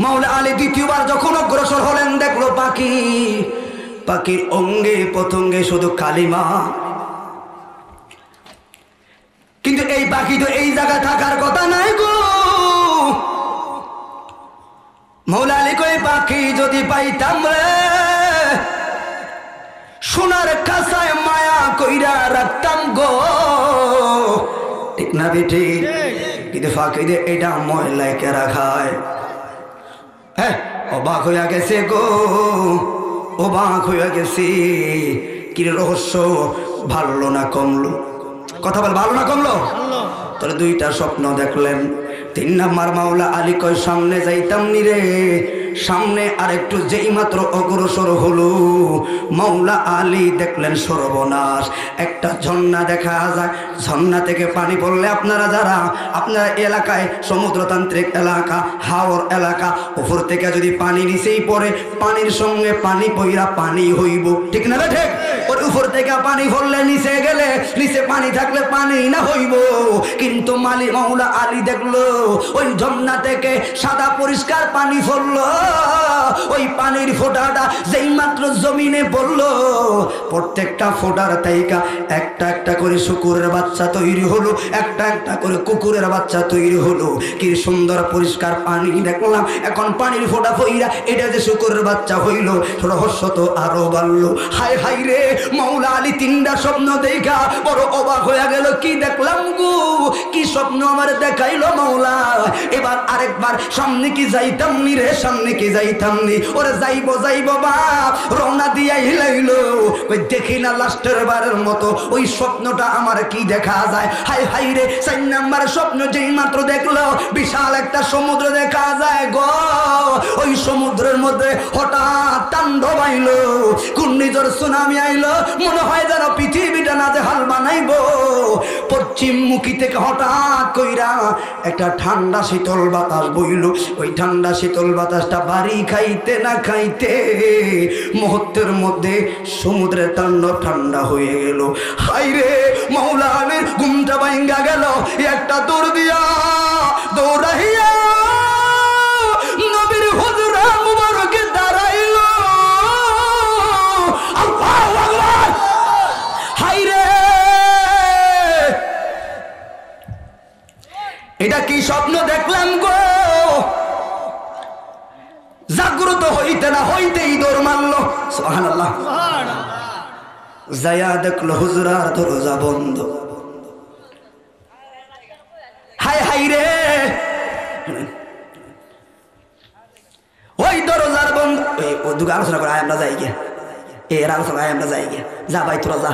মাওলা আলী দ্বিতীয়বার যখন অগ্রসর হলেন দেখলো পাখি, পাখির অঙ্গে পতঙ্গে শুধু কালিমা। কিন্তু এই পাখি তো এই জায়গায় থাকার কথা নাই গো। মাওলা আলী কই পাখি যদি পাইতাম রে, সোনার কাঁসায় মায়া কইরা রাখতাম গো। ঠিক না বেটি? কিন্তু ফাঁকি দিয়ে এটা ময়লায় কেরা খায়। হ্যাঁ, অবাক হইয়া গেছে গো, অবাক হইয়া গেছি। কি রহস্য? ভালো না কমলো? কথা বল, ভালো না কমলো? তাহলে 2টা স্বপ্ন দেখলেন। 3 নাম্বার মাওলা আলী কয় সামনে যাইতাম নি রে। সামনে আরেকটু যেই মাত্র অগ্রসর হলো, মাওলা আলী দেখলেন সর্বনাশ, একটা ঝর্ণা দেখা যায়। ঝর্ণা থেকে পানি পড়লে আপনারা যারা আপনার এলাকায় সমুদ্রতান্ত্রিক এলাকা, হাওর এলাকা, উপর থেকে যদি পানি নিচেই পড়ে, পানির সঙ্গে পানি পইরা পানি হইব। ঠিক না ঠিক? ওর উপর থেকে পানি পড়লে নিচে গেলে নিচে পানি থাকলে পানি না হইব, কিন্তু মাওলা আলী দেখলো ওই ঝর্ণা থেকে সাদা পরিষ্কার পানি পড়লো। ওই পানির ফোঁটাটা যেই মাত্র জমিনে পড়লো, প্রত্যেকটা ফোঁটার তাইকা একটা একটা করে শুকুরের বাচ্চা তৈরি হলো, একটা একটা করে কুকুরের বাচ্চা তৈরি হলো। কি সুন্দর পরিষ্কার পানি দেখলাম। এখন পানির ফোঁটা ফইরা এটা যে শুকুরের বাচ্চা হইল, রহস্য তো আরো বাড়লো। হায় হায় রে, মাওলা আলী তিনটা স্বপ্ন দেখা বড় অবাক হয়ে গেল। কি দেখলাম গো, কি স্বপ্ন আমার দেখাইলো মাওলা। এবার আরেকবার সামনে কি যাইতাম নি রে, সামনে কি যাইতাম নি। ওরে যাইবো যাইবো বাপ, রওনা দিয়া হিলাইলো। ওই দেখি না লাস্টের বারের মতো ওই স্বপ্নটা আমার কি দেখা যায়। হায় হায় রে, 4 নাম্বার স্বপ্ন যেই মাত্র দেখলো, বিশাল একটা সমুদ্র দেখা যায় গো। ওই সমুদ্রের মধ্যে হঠাৎ তাণ্ডব আইলো, ঘূর্ণিঝড় সুনামি আইলো, মনে হয় যেন পৃথিবীটা নাজেহাল বানাইবো। পশ্চিম মুখী থেকে হঠাৎ কইরা একটা ঠান্ডা শীতল বাতাস বইল। ওই ঠান্ডা শীতল বাতাসটা বাড়ি খাইতে না খাইতে মুহূর্তের মধ্যে সমুদ্রের তাণ্ডব ঠান্ডা হয়ে গেল। হাইরে, মাওলা আলীর ঘুমটা ভাঙ্গা গেল। একটা দৌড় দিয়া দৌড়াইয়া নবীর হুজরা মুবারকে দাঁড়াইল। আল্লাহু আকবার। হাইরে, এটা কি স্বপ্ন দেখলাম গো। জাগ্রত হইতে না হইতেই দৌড় মারল। সুবহানাল্লাহ। যায়া দেখলো হুজরার দরজা বন্ধ। হায় হায় রে, ওই দরজার বন্ধ। ও দুটো আলোচনা করে আমরা যাই গিয়া, এর আলোচনা আমরা যাই গিয়া। যা ভাই তোরা যা,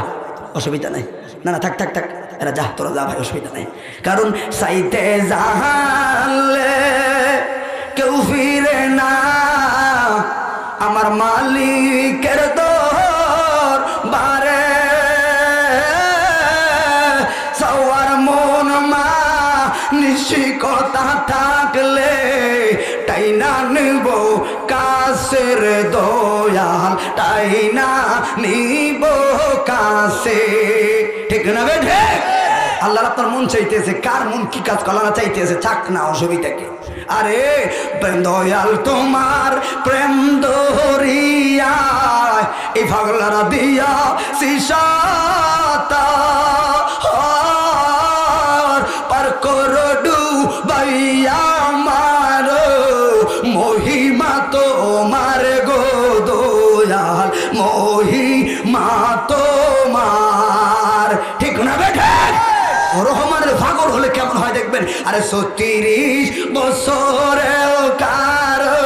অসুবিধা নাই। না না, থাক থাক থাক, এরা যা, তোরা যা ভাই, অসুবিধা নাই। কারণ চাইতে জানলে কেউ ফিরে না, আমার মালিকের দরবারে সওয়ার মন মা নিশিকতা থাকলে টাইনা নিব কাছের দয়াল, টাইনা নিব কাছে। ঠিক না বেঠে? আল্লাহ আপনার মন চাইতেছে, কার মন কি কাজ করানো চাইতেছে, চাক না, অসুবিধা কি। আরে দয়াল তোমার প্রেম দরিয়া এই পাগলারা দিয়া সিসাতা পার করো ডুবাইয়া মারো, মহিমা তোমার গো দয়াল, মহিমা তোমার। ঠিক না বেঠে? রহমানের পাগল হলে কেমন হয় দেখবেন। আরে 36 বছরেও কারো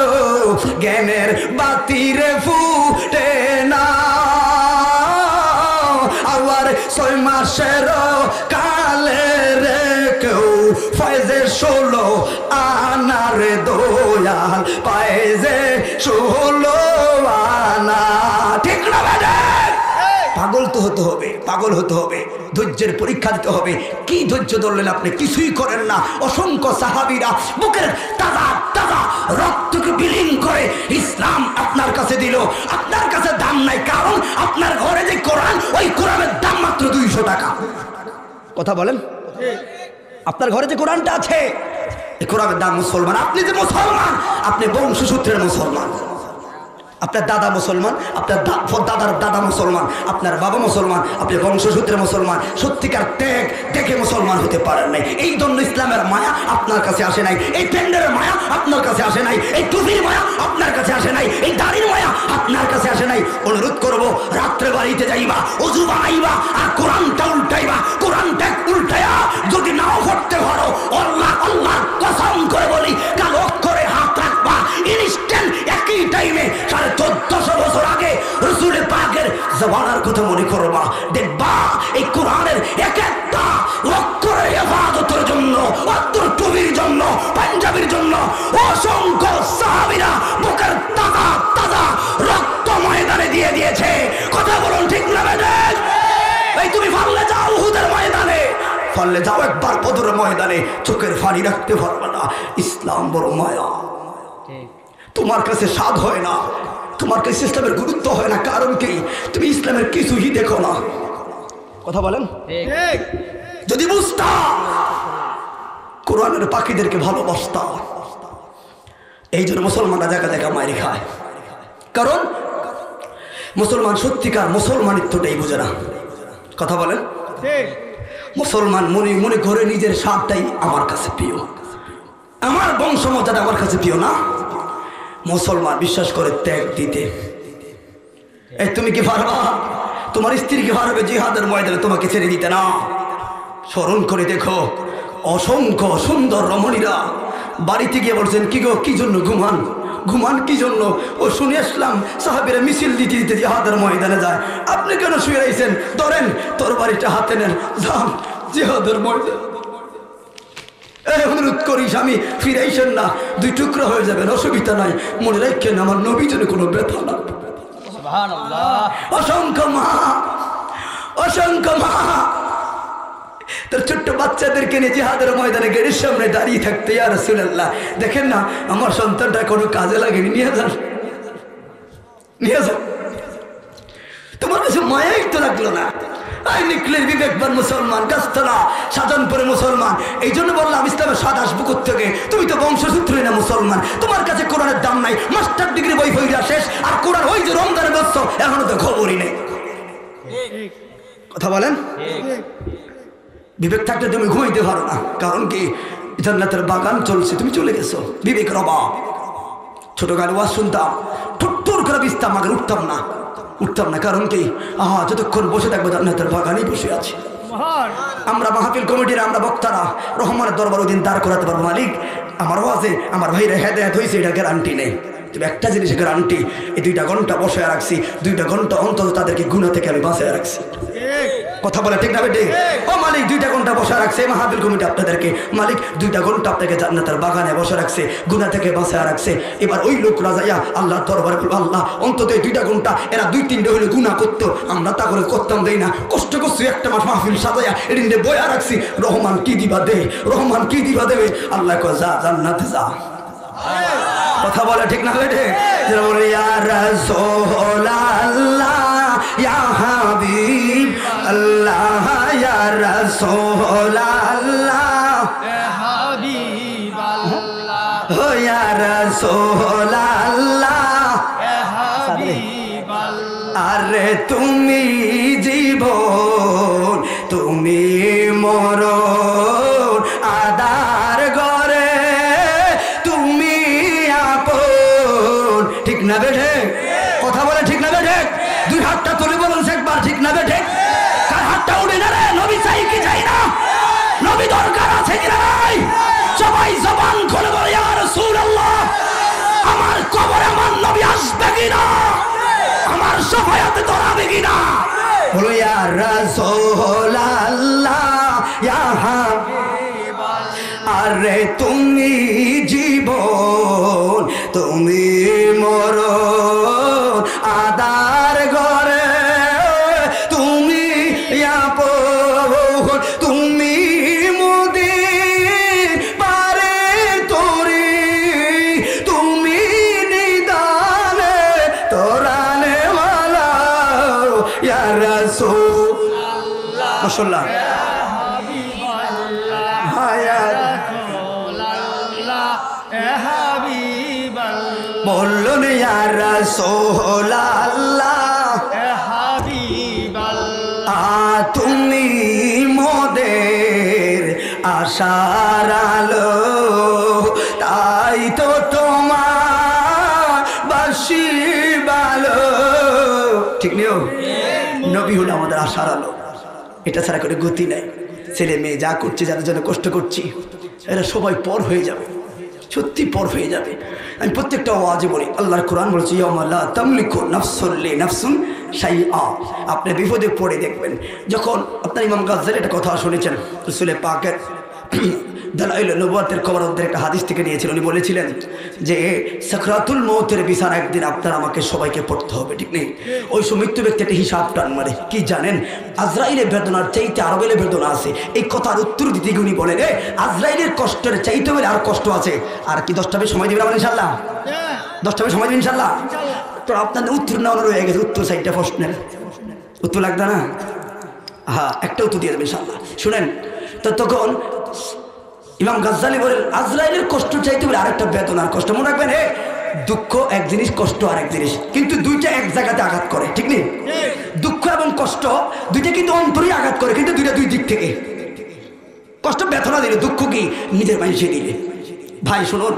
জ্ঞানের বাতিরে ফুটে না, আবার 6 মাসের কালে রে কেউ ফয়েজে 16 আনার দয়াল পায় যে 16 আনা। ঠিক না বেটা? পাগল তো হতে হবে, পাগল হতে হবে, ধৈর্যের পরীক্ষা দিতে হবে। কি ধৈর্য ধরলেন আপনি, কিছুই করেন না। অসংখ্য সাহাবীরা বুকের তাজা তাজা রক্তকে বিলীন করে ইসলাম আপনার কাছে দিল। আপনার কাছে দাম নাই, কারণ আপনার ঘরে যে কোরআন, ওই কোরআনের দাম মাত্র 200 টাকা। কথা বলেন? আপনার ঘরে যে কোরআনটা আছে, এই কোরআনের দাম মুসলমান। আপনি যে মুসলমান, আপনি বংশসূত্রের মুসলমান। আপনার দাদা মুসলমান, আপনার দাদার দাদা মুসলমান, আপনার বাবা মুসলমান, আপনি বংশসূত্রে মুসলমান। সত্যিকার ত্যাগ দেখে মুসলমান হতে পারেন নাই। এই জন্য ইসলামের মায়া আপনার কাছে আসে নাই, এই প্যান্ডেলের মায়া আপনার কাছে আসে নাই, এই টুপির মায়া আপনার কাছে আসে নাই, এই দাড়ির মায়া আপনার কাছে আসে নাই। অনুরোধ করবো, রাত্রে বাড়িতে যাইবা, অজু বানাইবা, আর কোরআনটা উল্টাইবা। কোরআনটা উল্টাইয়া যদি নাও পড়তে পারো, আল্লাহ আল্লাহ কসম করে বলি, কাল অক্ষরে হাত রাখবা, ইনস্ট্যান্ট একই টাইমে 1450 বছর আগে রাসূল পাকের জবানার কথা মনে করবা, দেখবা এই কোরআনের এক একটা অক্ষরের ইবাদতের জন্য, অক্ষর টুবির জন্য, পাঞ্জাবির জন্য অসংখ্য সাহাবীরা বুকের তাজা তাজা রক্ত ময়দানে দিয়ে দিয়েছে। কথা বলুন ঠিক না বেটা? এই তুমি পারলে যাও উহুদের ময়দানে, পারলে যাও একবার বদরের ময়দানে, চোখের পানি রাখতে পারবে না। ইসলাম বড় মায়া, তোমার কাছে স্বাদ হয় না, তোমার কাছে ইসলামের গুরুত্ব হয় না, কারণ কি তুমি ইসলামের কিছুই দেখো না। কথা বলেন, যদি বুঝতা কোরআনের পাখিদেরকে ভালোবাসতা। এই জন্য মুসলমানরা জায়গা জায়গা মাইরি খায়, কারণ মুসলমান সত্যিকার মুসলমানিত্বটাই বোঝে না। কথা বলেন, মুসলমান মনে মনে করে নিজের স্বাদটাই আমার কাছে প্রিয়, আমার বংশমর্যাদা আমার কাছে প্রিয় না। মুসলমান বিশ্বাস করে ত্যাগ দিতে। এই তুমি কি পারবা? তোমার স্ত্রীকে পারবে জিহাদের ময়দানে তোমাকে ছেড়ে দিতে না? স্মরণ করে দেখো, অসংখ্য সুন্দর রমণীরা বাড়িতে গিয়ে বলছেন, কি গো কি জন্য ঘুমান? ঘুমান কি জন্য? ও শুনে আসলাম সাহাবীরা মিছিল দিতে দিতে জিহাদের ময়দানে যায়, আপনি কেন শুয়ে রয়েছেন? ধরেন তোর বাড়িটা হাতে নেন, যান জিহাদের ময়দানে। অনুরোধ করিস, আমি ফিরাইছেন না, দুই টুকরা হয়ে যাবেন, অসুবিধা নাই, মনে রাখেন আমার নবী যেন কোনো ব্যথা না। অসংখ্য মা, অসংখ্য মা তার ছোট্ট বাচ্চাদেরকে নিয়ে জিহাদের ময়দানে গেটের সামনে দাঁড়িয়ে থাকতে, ইয়া রাসূলুল্লাহ দেখেন না আমার সন্তানটা কোনো কাজে লাগেনি, নিয়ে যান, নিয়ে যান। তোমার কাছে মায়াই তো লাগলো না। আই নিকলের বিবেকবান মুসলমান, গাছতলা সাজানপুরে মুসলমান। এই জন্য বললাম ইসলামের স্বাদ আসবো কোত্থেকে? তুমি তো বংশসূত্রই না মুসলমান, তোমার কাছে কোরআনের দাম নাই। মাস্টার ডিগ্রি বই ফইরা শেষ, আর কোরআন ওই যে রমজানে বসছ এখনো তো খবরই নেই। কথা বলেন, বিবেক থাকলে তুমি ঘুমাইতে পারো না, কারণ কি জান্নাতের বাগান চলছে, তুমি চলে গেছো বিবেকের অভাব। ছোটকালে ওয়াজ শুনতাম, ঠুট্টুর করে বিস্তাম, আগে উঠতাম না, কারণ কি যতক্ষণ বসে থাকবো জান্নাতের বাগানেই বসে আছি। আমরা মাহফিল কমিটির, আমরা বক্তারা রহমানের দরবার ওই দিন দাঁড় করাতে পারবো, মালিক আমার ওয়াজে আমার ভাইরা হেদায়েত হয়েছে, এটা গ্যারান্টি নেই। তবে একটা জিনিস গ্যারান্টি, এই 2টা ঘন্টা বসে রাখছি, 2টা ঘন্টা অন্তত তাদেরকে গুনাহ থেকে আমি বাঁচিয়ে রাখছি। কথা বলে ঠিক না বেটে? ও মালিক 2টা ঘন্টা বসে রাখছে মাহফিল কমিটি আপনাদেরকে, মালিক 2টা ঘন্টা আপনাকে জান্নাতের বাগানে বসে রাখছে, গুনাহ থেকে বাঁচিয়ে রাখছে। এবার ওই লোকরা যাইয়া আল্লাহর দরবারে বলবো, আল্লাহ অন্তত এই 2টা ঘন্টা এরা 2-3টে হইলে গুনাহ করতো, আমরা তা করে করতাম দেই না, কষ্ট করছি একটা মাস মাহফিল সাজাইয়া এদিন বয়া রাখছি, রহমান কি দিবা দে, রহমান কি দিবা দেবে? আল্লাহ কয় যা জান্নাতে যা। কথা বলে ঠিক না বেটে? ইয়া রাসূলুল্লাহ ইয়া হাবিব আল্লাহ, ইয়া রাসূলুল্লাহ ইয়া হাবিব আল্লাহ, ইয়া রাসূলুল্লাহ ইয়া হাবিব আল্লাহ। আরে তুমি জীবন, তুমি মরণ, আদার ঘরে তুমি আপন। ঠিক না বেঠে? কথা বলে ঠিক না বেঠে? 2 হাতটা তুলে বলুন একবার, ঠিক না বেঠে? কার হাতটা উঠে না রে? নবী চাই কি চাই না? নবী দরকার আছে কি নাই? সবাই জবান খুলে বলে ইয়া রাসূলুল্লাহ, আমার কবরে আমার নবী আসবে কিনা, আমার শাফায়াতে ধরাবে কিনা? বলো ইয়া রাসূলুল্লাহ ইয়া হাবিব আল্লাহ। আরে তুমি জীবন, তুমি মরণ, আদার ঘরে তুমি আপন, তুমি মুদির পারে তোরি, তুমি নিদানে তোরানে মালা, ইয়া রাসূলুল্লাহ মাশাআল্লাহ বলুন ইয়া রাসূলুল্লাহ ইয়া হাবিবাল্লাহ। তুমি মোদের আশার আলো, তাই তো তোমার বাসি ভালো। ঠিক নিও, নবী হলো আমাদের আশার আলো, এটা ছাড়া করে গতি নাই। ছেলে মেয়ে যা করছে, যাদের জন্য কষ্ট করছি, এরা সবাই পর হয়ে যাবে, সত্যি পর হয়ে যাবে। আমি প্রত্যেকটা ওয়াজে বলি, আল্লাহর কোরআন বলছে ইয়াউমা লা তামলিকু নাফসুন লিনাফসিন শাইআ। আপনি বিপদে পড়ে দেখবেন, যখন আপনার ইমাম গাজ্জালী একটা কথা শুনেছেন, রাসূল পাকের দালাইল নবুয়াতের কবরদের একটা হাদিস থেকে নিয়েছিলেন। উনি বলেছিলেন যে সাকরাতুল মৌতের বিছানা একদিন আপনার আমাকে সবাইকে পড়তে হবে, ঠিক নেই? ওই সময় মৃত্যু ব্যক্তি একটা হিসাব টান মারে, কি জানেন? আজরাইলের বেদনার চাইতে আরবেলের বেদনা আছে। এই কথার উত্তর দিতে গিয়ে উনি বলেন, আজরাইলের কষ্টের চাইতে বলে আর কষ্ট আছে। আর কি 10টা সময় দিবেন আমার ইনশাল্লাহ? 10টা সময় দিবেন ইনশাল্লাহ? আপনাদের উত্তর না রয়ে গেছে, উত্তর সাইডটা প্রশ্নের উত্তর লাগবে না? হ্যাঁ, একটা উত্তর দিয়ে দেবেন ইনশাআল্লাহ। শুনেন তো, তখন ইমাম গাজ্জালী বলেন আজরাইলের কষ্ট চাইতে বলে আরেকটা বেদনার কষ্ট। মনে রাখবেন, দুঃখ এক জিনিস, কষ্ট আরেক জিনিস, কিন্তু দুইটা এক জায়গাতে আঘাত করে, ঠিক নেই? দুঃখ এবং কষ্ট দুইটা কিন্তু অন্তরে আঘাত করে, কিন্তু দুইটা দুই দিক থেকে। কষ্ট ব্যথনা দিলে, দুঃখ কি নিজের মানুষে দিলে। ভাই শুনুন,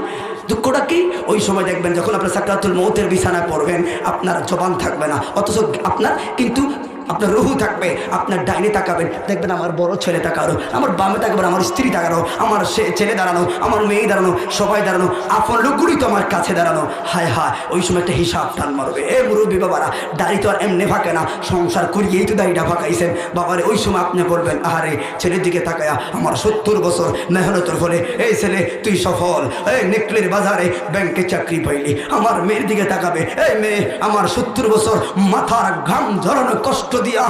দুঃখটা কি? ওই সময় দেখবেন যখন আপনার সাকরাতুল মৌতের বিছানায় পড়বেন, আপনার জবান থাকবে না, অথচ আপনার কিন্তু আপনার রুহু থাকবে। আপনার ডাইনে তাকাবেন, দেখবেন আমার বড় ছেলে তাকানো, আমার বামে তাকাবেন আমার স্ত্রী তাকানো, আমার ছেলে দাঁড়ানো, আমার মেয়ে দাঁড়ানো, সবাই দাঁড়ানো, আপন লোকগুলি তো আমার কাছে দাঁড়ানো। হায় হায়, ওই সময় একটা হিসাব টান মারবে। মুরব্বী বাবারা, দাড়ি তো আর এমনি ফাঁকে না, সংসার করিয়েই তো দাড়িটা ফাঁকাইছেন বাবারে। ওই সময় আপনি বলবেন, আহারে ছেলের দিকে তাকায়া আমার 70 বছর মেহনতের ফলে এই ছেলে তুই সফল, এই নেকলের বাজারে ব্যাংকে চাকরি পাইলি। আমার মেয়ের দিকে তাকাবে, এই মেয়ে আমার 70 বছর মাথার ঘাম ঝরানো কষ্ট দিয়া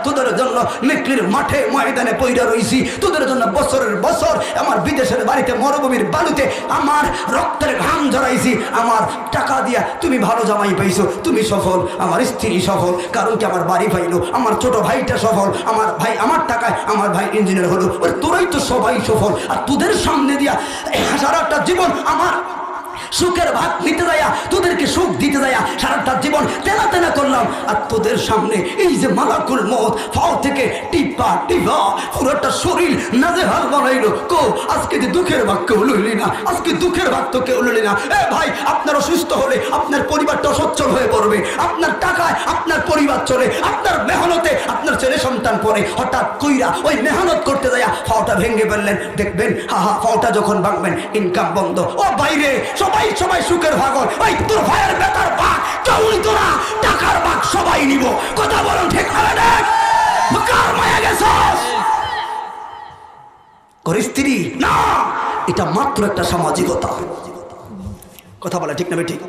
তোদের জন্য নেকলির মাঠে ময়দানে পইরা রইছি, তোদের জন্য বছরের বছর আমার বিদেশের বাড়িতে মরুভূমির বালুতে আমার রক্তের ঘাম ঝরাইছি, আমার টাকা দিয়া তুমি ভালো জামাই পাইছো, তুমি সফল, আমার স্ত্রী সফল। কারণ কি আমার বাড়ি পাইলো, আমার ছোট ভাইটা সফল, আমার ভাই আমার টাকায় আমার ভাই ইঞ্জিনিয়ার হলো। তোরাই তো সবাই সফল, আর তোদের সামনে দিয়া সারাটা জীবন আমার সুখের ভাগ নিতে যাইয়া, তোদেরকে সুখ দিতে যাইয়া সারাটা জীবন তেনা তেনা করলাম, আর তোদের সামনে এই যে মালাকুল মউত ফাও থেকে টিপা টিপা পুরোটা শরীর নাজেহাল বানাইলো। কো আজকে যে দুঃখের ভাগ কেউ লইলি না, আজকে দুঃখের ভাগ তো কেউ লইলি না। ভাই, আপনার অসুস্থ হলে আপনার পরিবারটা সচ্ছল হয়ে পড়বে, আপনার টাকায় আপনার পরিবার চলে, আপনার মেহনতে আপনার ছেলে সন্তান পড়ে। হঠাৎ কইরা ওই মেহনত করতে যাইয়া ফাওটা ভেঙে ফেললেন, দেখবেন ফাওটা যখন ভাঙবেন ইনকাম বন্ধ। ও বাইরে সবাই সবাই সুখের ভাগল, ওই তোর ভাইয়ের বেতার ভাগ কেউ নিত না, টাকার ভাগ সবাই নিব। কথা বলুন ঠিক হবে না? কার মায়া গেছ ঘর স্ত্রী না, এটা মাত্র একটা সামাজিকতা। কথা বলে ঠিক না? ঠিক।